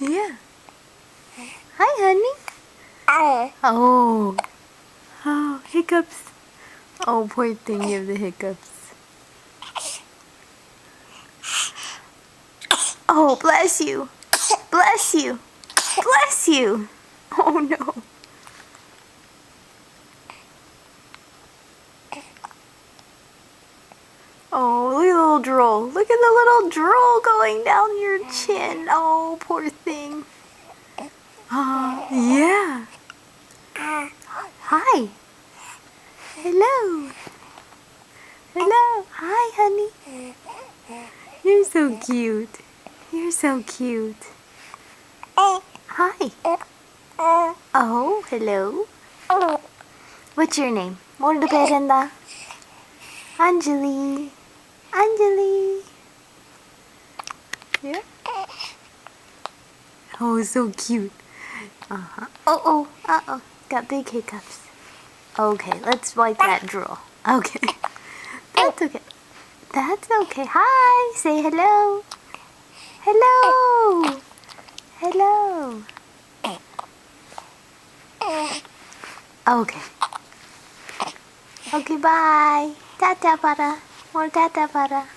Yeah. Hi, honey. Oh. Oh, hiccups. Oh, poor thing, you have the hiccups. Oh, bless you. Bless you. Bless you. Oh, no. Oh, look at the little drool. Look at the little drool going down your chin. Oh, poor thing. Yeah. Hi. Hello. Hello. Hi, honey. You're so cute. You're so cute. Hi. Oh, hello. What's your name? 모르 베란다. Anjali. Anjali. Yeah. Oh, so cute. Uh-huh. Oh, uh-oh. Got big hiccups. Okay, let's wipe that drool. Okay. That's okay. That's okay. Hi. Say hello. Hello. Hello. Okay. Okay, bye. Tata para. More tata para.